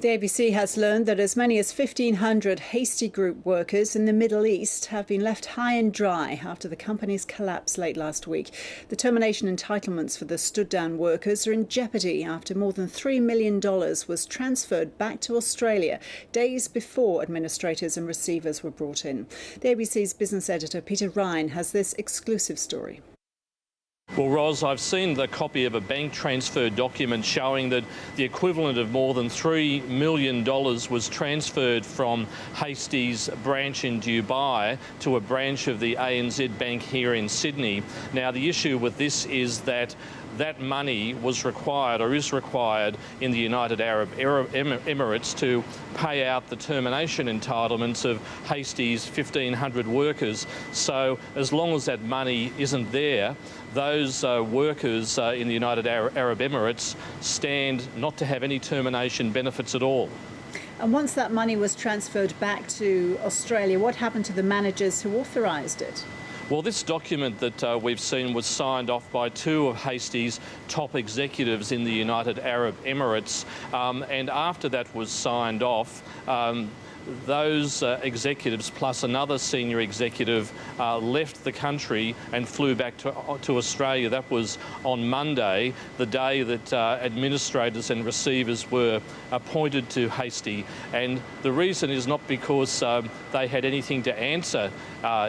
The ABC has learned that as many as 1,500 Hastie Group workers in the Middle East have been left high and dry after the company's collapse late last week. The termination entitlements for the stood-down workers are in jeopardy after more than $3 million was transferred back to Australia days before administrators and receivers were brought in. The ABC's business editor Peter Ryan has this exclusive story. Well, Ros, I've seen the copy of a bank transfer document showing that the equivalent of more than $3 million was transferred from Hastie's branch in Dubai to a branch of the ANZ Bank here in Sydney. Now, the issue with this is that that money was required or is required in the United Arab Emirates to pay out the termination entitlements of Hastie's 1,500 workers. So as long as that money isn't there, those workers in the United Arab Emirates stand not to have any termination benefits at all. And once that money was transferred back to Australia, what happened to the managers who authorised it? Well, this document that we've seen was signed off by two of Hastie's top executives in the United Arab Emirates, and after that was signed off, those executives plus another senior executive left the country and flew back to Australia. That was on Monday, the day that administrators and receivers were appointed to Hastie. And the reason is not because they had anything to answer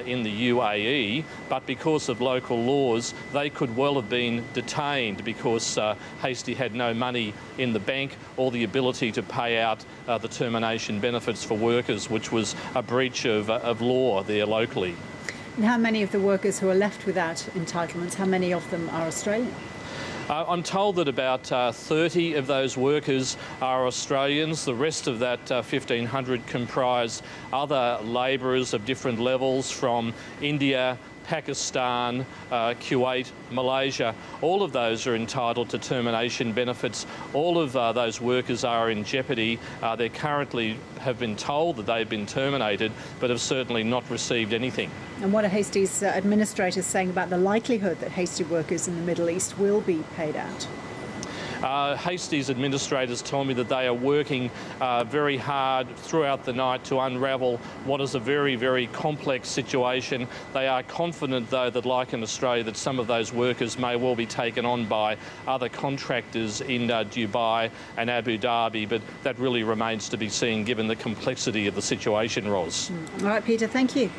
in the UAE, but because of local laws, they could well have been detained because Hastie had no money in the bank or the ability to pay out the termination benefits for workers, which was a breach of law there locally. And how many of the workers who are left without entitlements, how many of them are Australian? I'm told that about 30 of those workers are Australians. The rest of that 1,500 comprise other labourers of different levels from India, Pakistan, Kuwait, Malaysia. All of those are entitled to termination benefits. All of those workers are in jeopardy. They currently have been told that they've been terminated, but have certainly not received anything. And what are Hastie's administrators saying about the likelihood that Hastie workers in the Middle East will be paid out? Hastie's administrators tell me that they are working very hard throughout the night to unravel what is a very, very complex situation. They are confident, though, that like in Australia, that some of those workers may well be taken on by other contractors in Dubai and Abu Dhabi, but that really remains to be seen given the complexity of the situation, Ros. All right, Peter, thank you.